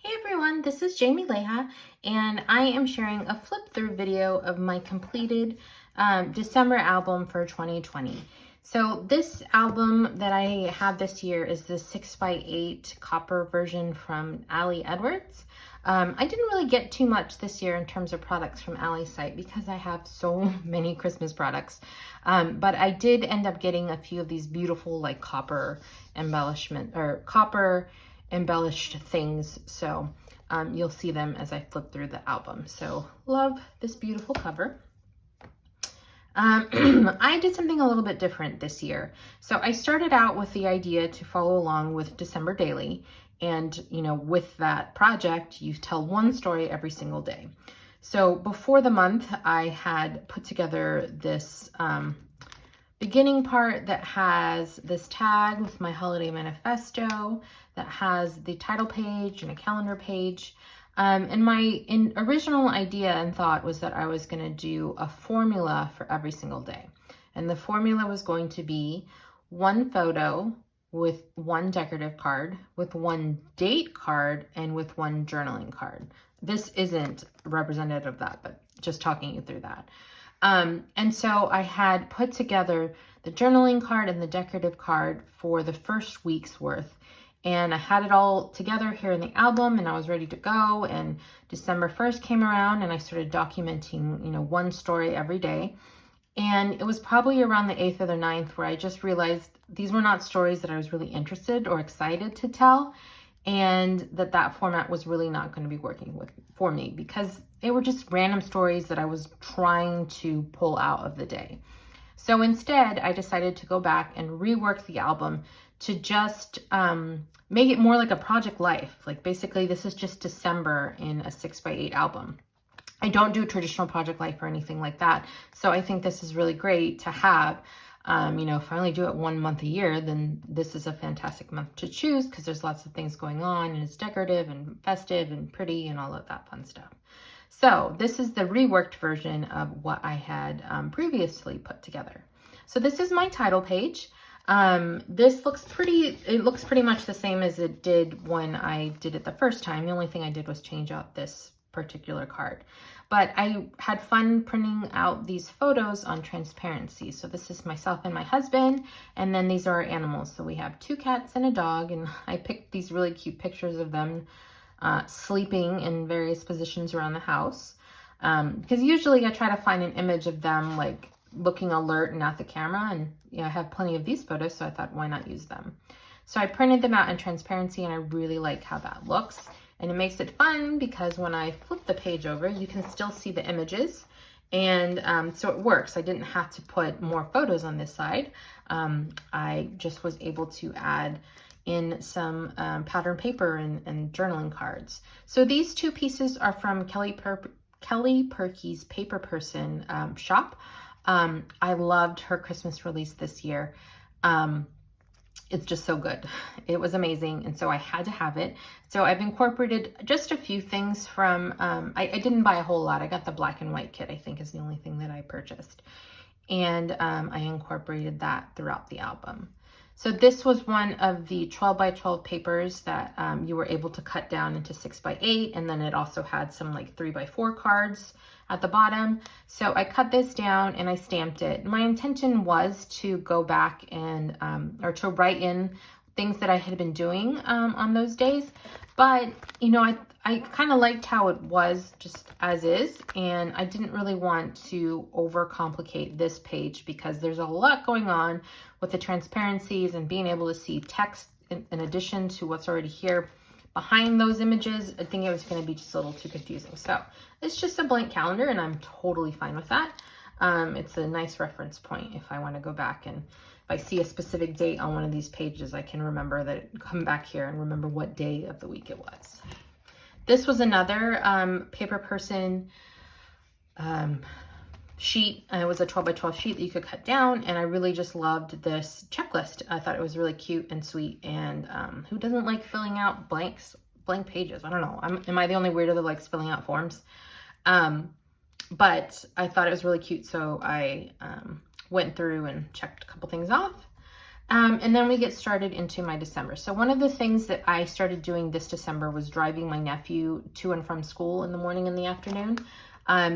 Hey everyone, this is Jamie Leha, and I am sharing a flip-through video of my completed December album for 2020. So this album that I have this year is the 6x8 copper version from Elle Edwards. I didn't really get too much this year in terms of products from Allie's site because I have so many Christmas products. But I did end up getting a few of these beautiful like copper embellished things. So you'll see them as I flip through the album. So love this beautiful cover. I did something a little bit different this year. So I started out with the idea to follow along with December Daily. And, with that project, you tell one story every single day. So before the month, I had put together this beginning part that has this tag with my holiday manifesto, that has the title page and a calendar page. And my original idea and thought was that I was going to do a formula for every single day. And the formula was going to be one photo with one decorative card, with one date card, and with one journaling card. This isn't representative of that, but just talking you through that. And so I had put together the journaling card and the decorative card for the first week's worth. And I had it all together here in the album and I was ready to go. And December 1st came around and I started documenting, one story every day. And it was probably around the 8th or the 9th where I just realized these were not stories that I was really interested or excited to tell. And that format was really not going to be working for me because they were just random stories that I was trying to pull out of the day. So instead, I decided to go back and rework the album to just make it more like a project life. Like basically, this is just December in a 6x8 album. I don't do traditional project life or anything like that. So I think this is really great to have. If I only do it 1 month a year, then this is a fantastic month to choose because there's lots of things going on and it's decorative and festive and pretty and all of that fun stuff. So this is the reworked version of what I had previously put together. So this is my title page. It looks pretty much the same as it did when I did it the first time. The only thing I did was change out this particular card. But I had fun printing out these photos on transparency. So this is myself and my husband, and then these are our animals. So we have 2 cats and a dog, and I picked these really cute pictures of them sleeping in various positions around the house. Because usually I try to find an image of them like looking alert and at the camera, and I have plenty of these photos, so I thought, why not use them? So I printed them out in transparency, and I really like how that looks. And it makes it fun because when I flip the page over, you can still see the images. And so it works. I didn't have to put more photos on this side. I just was able to add in some pattern paper and journaling cards. So these 2 pieces are from Kelly Purkey's Paper Person shop. I loved her Christmas release this year. It's just so good. It was amazing. And so I had to have it. So I've incorporated just a few things from, I didn't buy a whole lot. I got the black and white kit, I think is the only thing that I purchased. And I incorporated that throughout the album. So this was one of the 12x12 papers that you were able to cut down into 6x8. And then it also had some like 3x4 cards at the bottom. So I cut this down and I stamped it. My intention was to go back and, or to write in things that I had been doing on those days. But, I kind of liked how it was just as is. And I didn't really want to overcomplicate this page because there's a lot going on with the transparencies and being able to see text in addition to what's already here behind those images. I think it was going to be just a little too confusing. So it's just a blank calendar and I'm totally fine with that. It's a nice reference point if I want to go back, and if I see a specific date on one of these pages, I can remember that, come back here and remember what day of the week it was. This was another Paper Person sheet. It was a 12x12 sheet that you could cut down, and I really just loved this checklist. I thought it was really cute and sweet, and who doesn't like filling out blank pages? I don't know. Am I the only weirdo that likes filling out forms? But I thought it was really cute, so I went through and checked a couple things off. And then we get started into my December. So one of the things that I started doing this December was driving my nephew to and from school in the morning and the afternoon.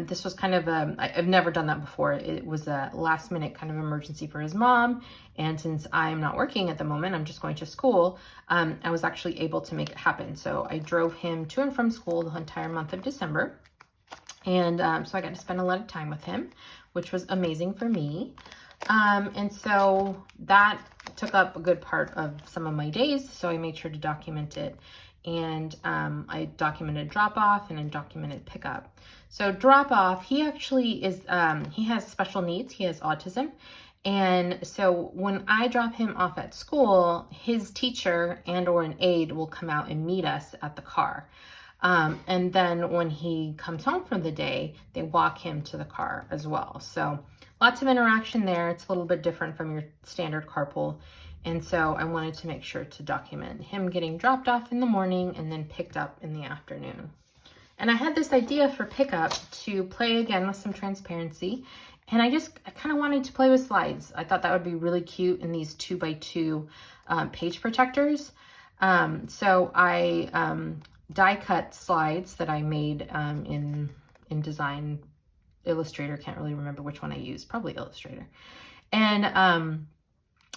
This was kind of I've never done that before. It was a last minute kind of emergency for his mom. And since I'm not working at the moment, I'm just going to school, I was actually able to make it happen. So I drove him to and from school the entire month of December. And so I got to spend a lot of time with him, which was amazing for me. And so that took up a good part of some of my days. So I made sure to document it. And I documented drop off and I documented pickup. So drop off, he actually is, he has special needs. He has autism. And so when I drop him off at school, his teacher and or an aide will come out and meet us at the car. And then when he comes home from the day, they walk him to the car as well. So lots of interaction there. It's a little bit different from your standard carpool. And so I wanted to make sure to document him getting dropped off in the morning and then picked up in the afternoon. And I had this idea for pickup to play again with some transparency. And I kind of wanted to play with slides. I thought that would be really cute in these 2x2 page protectors. So I die cut slides that I made in Design Illustrator. Can't really remember which one I used, probably Illustrator. And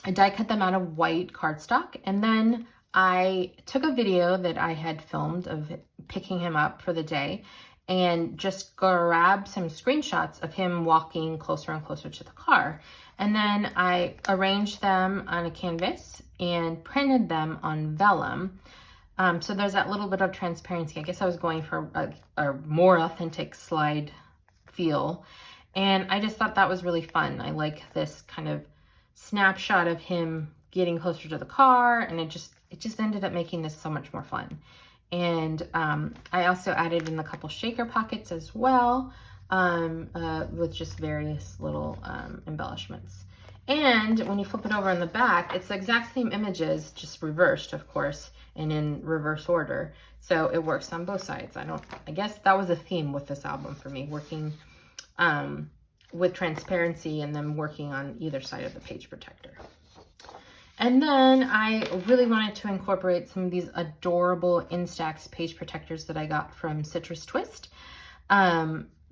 I die cut them out of white cardstock, and then I took a video that I had filmed of picking him up for the day and just grabbed some screenshots of him walking closer and closer to the car. And then I arranged them on a canvas and printed them on vellum. So there's that little bit of transparency. I guess I was going for a more authentic slide feel. And I just thought that was really fun. I like this kind of snapshot of him getting closer to the car, and it just ended up making this so much more fun. And I also added in a couple shaker pockets as well, with just various little embellishments. And when you flip it over on the back, it's the exact same images, just reversed, of course, and in reverse order. So it works on both sides. I guess that was a theme with this album for me, working with transparency and then working on either side of the page protector. And then I really wanted to incorporate some of these adorable Instax page protectors that I got from Citrus Twist,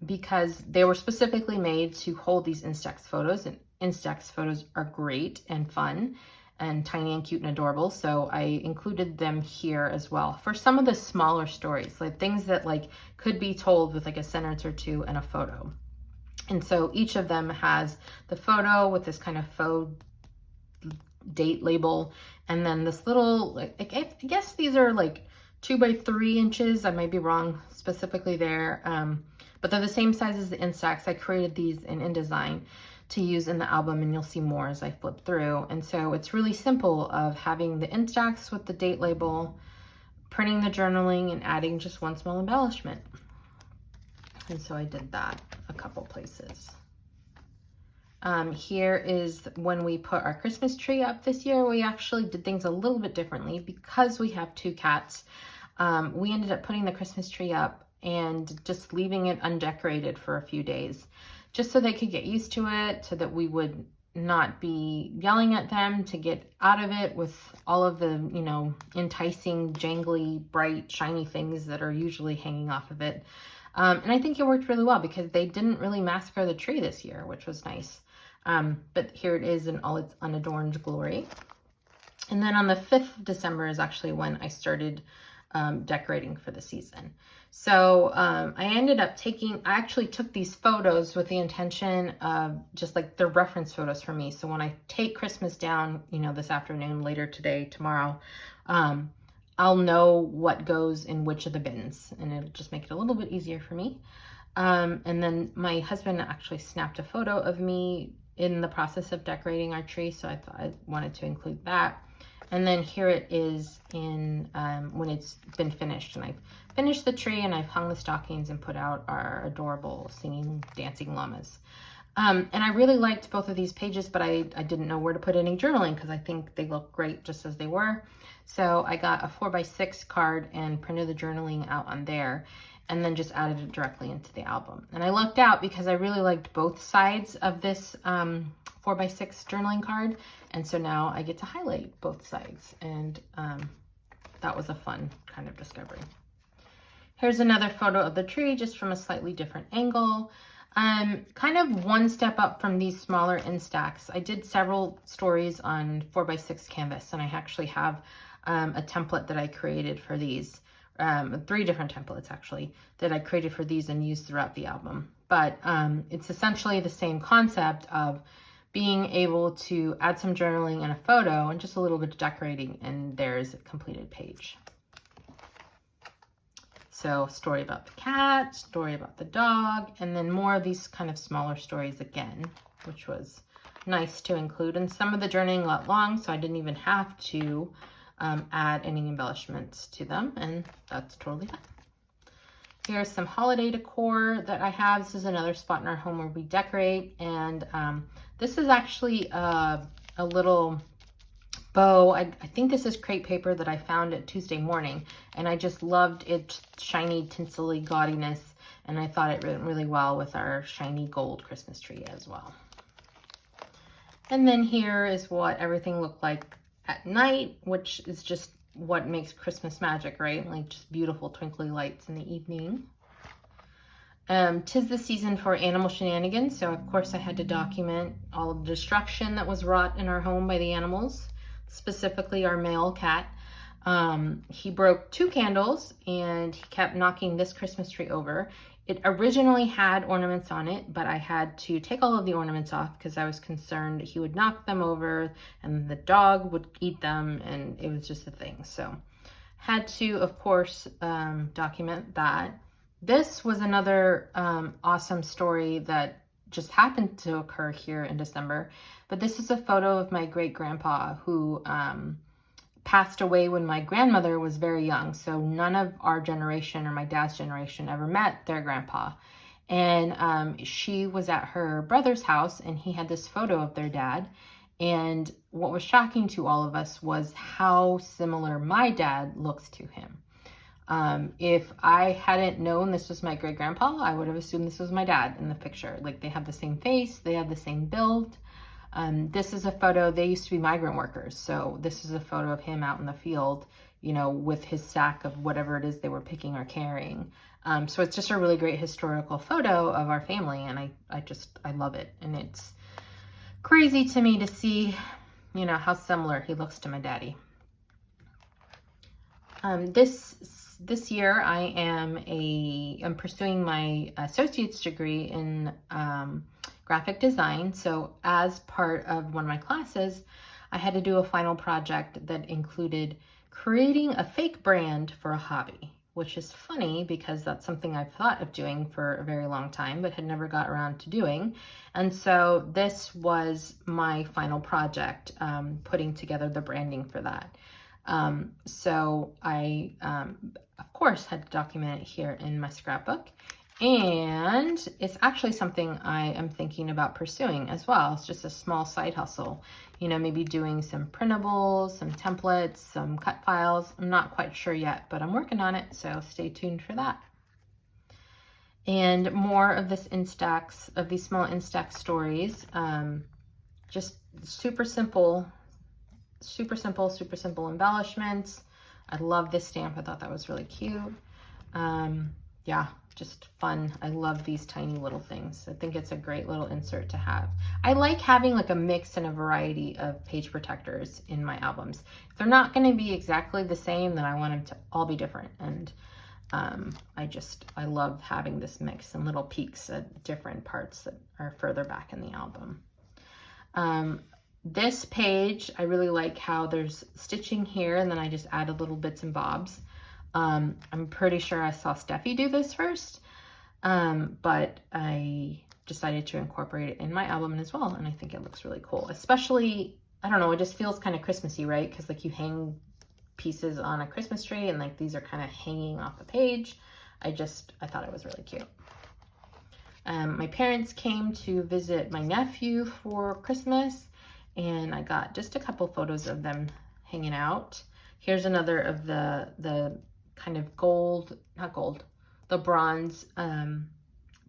because they were specifically made to hold these Instax photos, and Instax photos are great and fun and tiny and cute and adorable. So I included them here as well for some of the smaller stories, like things that could be told with a sentence or two and a photo. And so each of them has the photo with this kind of faux date label, and then this little, I guess these are 2 by 3 inches. I might be wrong specifically there, but they're the same size as the Instax. I created these in InDesign to use in the album, and you'll see more as I flip through. And so it's really simple of having the Instax with the date label, printing the journaling, and adding just one small embellishment. And so I did that a couple places. Here is when we put our Christmas tree up this year. We actually did things a little bit differently because we have 2 cats. We ended up putting the Christmas tree up and just leaving it undecorated for a few days, just so they could get used to it, so that we would not be yelling at them to get out of it with all of the, enticing, jangly, bright, shiny things that are usually hanging off of it. And I think it worked really well because they didn't really massacre the tree this year, which was nice. But here it is in all its unadorned glory. And then on the 5th of December is actually when I started decorating for the season. So I ended up I actually took these photos with the intention of just they're reference photos for me. So when I take Christmas down, this afternoon, later today, tomorrow, I'll know what goes in which of the bins, and it'll just make it a little bit easier for me. And then my husband actually snapped a photo of me in the process of decorating our tree, so I thought I wanted to include that. And then here it is in when it's been finished, and I've finished the tree and I've hung the stockings and put out our adorable singing, dancing llamas. And I really liked both of these pages, but I didn't know where to put any journaling because I think they look great just as they were. So I got a 4x6 card and printed the journaling out on there. and then just added it directly into the album. And I lucked out because I really liked both sides of this 4x6 journaling card. And so now I get to highlight both sides. And that was a fun kind of discovery. Here's another photo of the tree, just from a slightly different angle. Kind of one step up from these smaller Instax. I did several stories on 4x6 canvas, and I actually have a template that I created for these. 3 different templates actually that I created for these and used throughout the album. But it's essentially the same concept of being able to add some journaling and a photo and just a little bit of decorating, and there's a completed page. So story about the cat, story about the dog, and then more of these kind of smaller stories again, which was nice to include. And some of the journaling got long, so I didn't even have to add any embellishments to them, and that's totally fine. Here's some holiday decor that I have. This is another spot in our home where we decorate, and this is actually a little bow. I think this is crepe paper that I found at Tuesday Morning, and I just loved its shiny, tinsely gaudiness, and I thought it went really well with our shiny gold Christmas tree as well. And then here is what everything looked like at night, which is just what makes Christmas magic, right? Like just beautiful twinkly lights in the evening. 'Tis the season for animal shenanigans, so of course I had to document all of the destruction that was wrought in our home by the animals, specifically our male cat. He broke 2 candles and he kept knocking this Christmas tree over. It originally had ornaments on it, but I had to take all of the ornaments off because I was concerned he would knock them over and the dog would eat them, and it was just a thing. So had to, of course, document that. This was another awesome story that just happened to occur here in December, but this is a photo of my great-grandpa who passed away when my grandmother was very young. So none of our generation or my dad's generation ever met their grandpa. And she was at her brother's house and he had this photo of their dad. And what was shocking to all of us was how similar my dad looks to him. If I hadn't known this was my great-grandpa, I would have assumed this was my dad in the picture. Like, they have the same face, they have the same build. This is a photo, they used to be migrant workers. So this is a photo of him out in the field, you know, with his sack of whatever it is they were picking or carrying. So it's just a really great historical photo of our family. And I love it. And it's crazy to me to see, you know, how similar he looks to my daddy. This year I am pursuing my associate's degree in graphic design. So as part of one of my classes, I had to do a final project that included creating a fake brand for a hobby, which is funny because that's something I've thought of doing for a very long time, but had never got around to doing. And so this was my final project, putting together the branding for that. So I, of course, had to document it here in my scrapbook. And it's actually something I am thinking about pursuing as well. It's just a small side hustle, you know, maybe doing some printables, some templates, some cut files. I'm not quite sure yet, but I'm working on it. So stay tuned for that. And more of this Instax, of these small Instax stories, just super simple embellishments. I love this stamp. I thought that was really cute. Yeah, just fun. I love these tiny little things. I think it's a great little insert to have. I like having like a mix and a variety of page protectors in my albums. If they're not going to be exactly the same, then I want them to all be different. And I love having this mix and little peeks at different parts that are further back in the album. This page, I really like how there's stitching here, and then I just added little bits and bobs. I'm pretty sure I saw Steffi do this first, but I decided to incorporate it in my album as well, and I think it looks really cool. Especially, I don't know, it just feels kind of Christmassy, right? Because like you hang pieces on a Christmas tree, and like these are kind of hanging off the page. I thought it was really cute. My parents came to visit my nephew for Christmas, and I got just a couple photos of them hanging out. Here's another of the kind of the bronze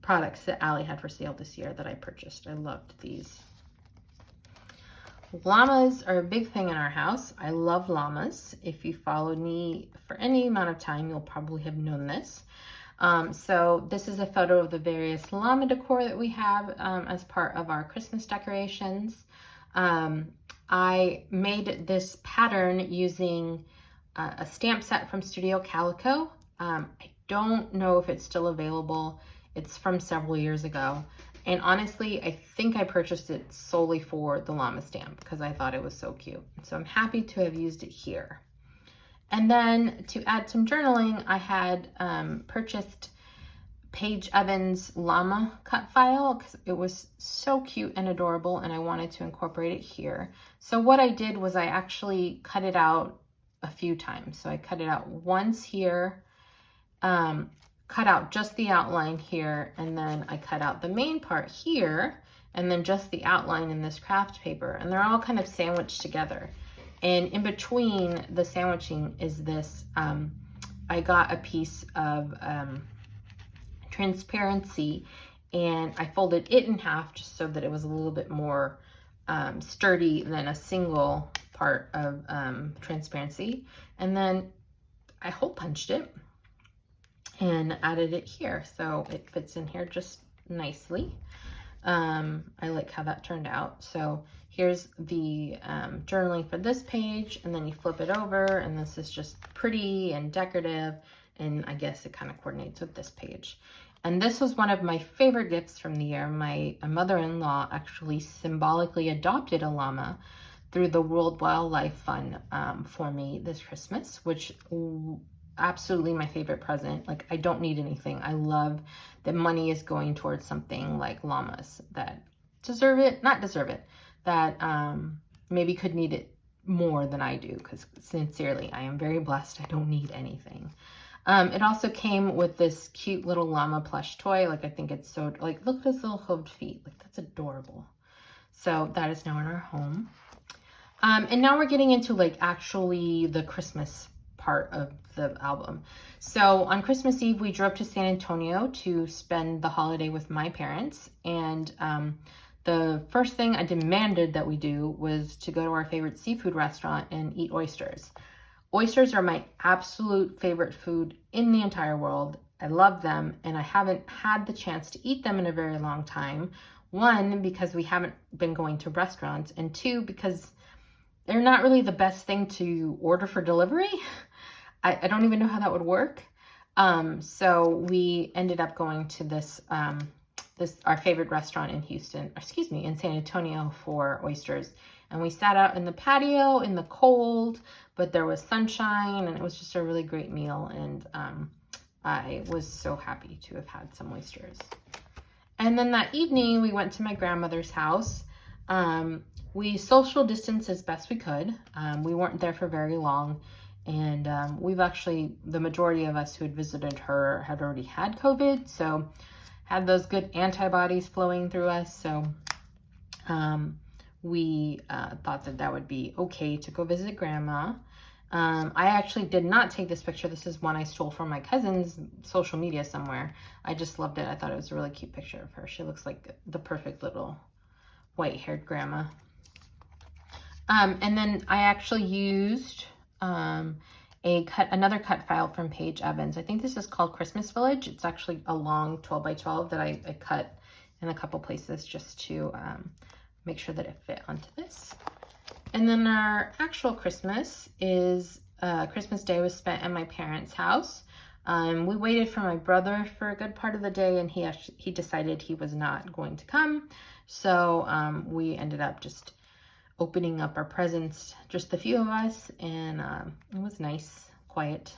products that Elle had for sale this year that I purchased. I loved these. Llamas are a big thing in our house. I love llamas. If you followed me for any amount of time, you'll probably have known this. So this is a photo of the various llama decor that we have as part of our Christmas decorations. I made this pattern using a stamp set from Studio Calico. I don't know if it's still available. It's from several years ago. And honestly, I think I purchased it solely for the llama stamp because I thought it was so cute. So I'm happy to have used it here. And then to add some journaling, I had purchased Paige Evans' llama cut file because it was so cute and adorable and I wanted to incorporate it here. So what I did was I actually cut it out a few times. So I cut it out once here, cut out just the outline here, and then I cut out the main part here, and then just the outline in this craft paper. And they're all kind of sandwiched together. And in between the sandwiching is this, I got a piece of transparency and I folded it in half just so that it was a little bit more sturdy than a single part of transparency. And then I hole punched it and added it here. So it fits in here just nicely. I like how that turned out. So here's the journaling for this page, and then you flip it over, and this is just pretty and decorative, and I guess it kind of coordinates with this page. And this was one of my favorite gifts from the year. My mother-in-law actually symbolically adopted a llama through the World Wildlife Fund for me this Christmas, which absolutely my favorite present. Like, I don't need anything. I love that money is going towards something like llamas that not deserve it, that maybe could need it more than I do, because sincerely, I am very blessed. I don't need anything. It also came with this cute little llama plush toy. Like, I think it's so, like, look at his little hooved feet. Like, that's adorable. So that is now in our home. And now we're getting into, like, actually the Christmas part of the album. So on Christmas Eve, we drove to San Antonio to spend the holiday with my parents. And the first thing I demanded that we do was to go to our favorite seafood restaurant and eat oysters. Oysters are my absolute favorite food in the entire world. I love them, and I haven't had the chance to eat them in a very long time. One, because we haven't been going to restaurants, and two, because they're not really the best thing to order for delivery. I don't even know how that would work. So we ended up going to this our favorite restaurant in San Antonio for oysters. And we sat out in the patio in the cold, but there was sunshine, and it was just a really great meal. And I was so happy to have had some oysters. And then that evening, we went to my grandmother's house. We social distanced as best we could. We weren't there for very long. And we've actually, the majority of us who had visited her had already had COVID. So had those good antibodies flowing through us. So we thought that that would be okay to go visit Grandma. I actually did not take this picture. This is one I stole from my cousin's social media somewhere. I just loved it. I thought it was a really cute picture of her. She looks like the perfect little white-haired grandma. And then I actually used another cut file from Paige Evans. I think this is called Christmas Village. It's actually a long 12 by 12 that I cut in a couple places just to make sure that it fit onto this. And then our actual Christmas is Christmas Day was spent at my parents' house. We waited for my brother for a good part of the day, and he decided he was not going to come. So we ended up just opening up our presents, just the few of us, and it was nice, quiet.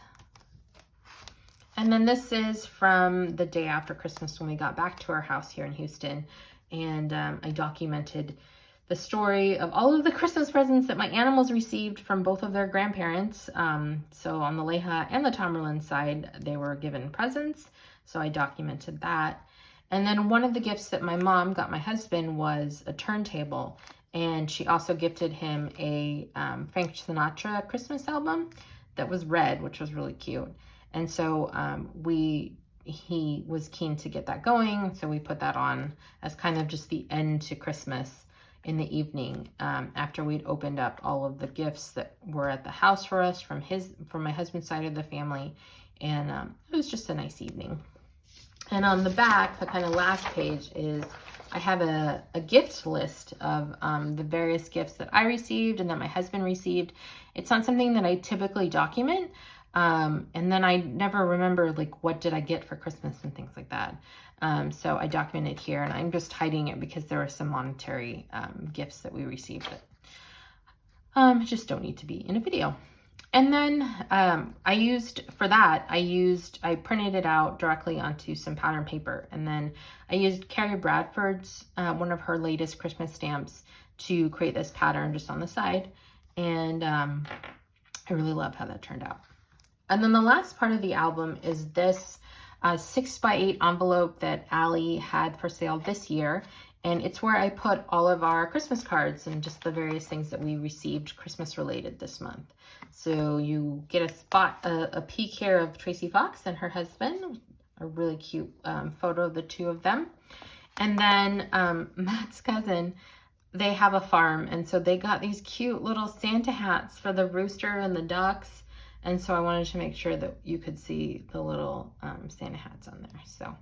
And then this is from the day after Christmas when we got back to our house here in Houston, and I documented the story of all of the Christmas presents that my animals received from both of their grandparents. So on the Leha and the Tamerlan side, they were given presents, so I documented that. And then one of the gifts that my mom got my husband was a turntable, and she also gifted him a Frank Sinatra Christmas album that was red, which was really cute. And so he was keen to get that going. So we put that on as kind of just the end to Christmas in the evening, after we'd opened up all of the gifts that were at the house for us from my husband's side of the family. And it was just a nice evening. And on the back, the kind of last page, is I have a gift list of the various gifts that I received and that my husband received. It's not something that I typically document. And then I never remember, like, what did I get for Christmas and things like that. So I document it here, and I'm just hiding it because there are some monetary gifts that we received that just don't need to be in a video. And then I printed it out directly onto some pattern paper. And then I used Kerri Bradford's, one of her latest Christmas stamps, to create this pattern just on the side. And I really love how that turned out. And then the last part of the album is this 6x8 envelope that Elle had for sale this year. And it's where I put all of our Christmas cards and just the various things that we received Christmas related this month. So you get a peek here of Tracy Fox and her husband, a really cute photo of the two of them. And then Matt's cousin, they have a farm, and so they got these cute little Santa hats for the rooster and the ducks. And so I wanted to make sure that you could see the little Santa hats on there. So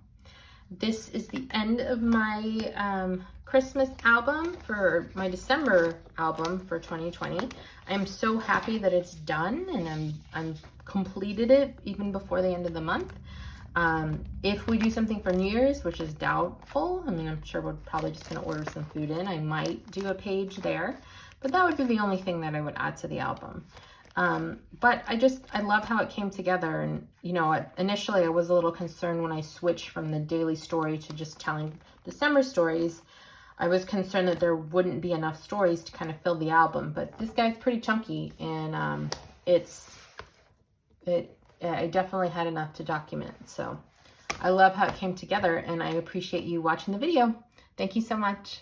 this is the end of my Christmas album, for my December album for 2020. I'm so happy that it's done, and I'm completed it even before the end of the month. If we do something for New Year's, which is doubtful, I mean, I'm sure we're probably just going to order some food in. I might do a page there, but that would be the only thing that I would add to the album. But I love how it came together. And, you know, initially I was a little concerned when I switched from the daily story to just telling December stories. I was concerned that there wouldn't be enough stories to kind of fill the album, but this guy's pretty chunky, and I definitely had enough to document. So I love how it came together, and I appreciate you watching the video. Thank you so much.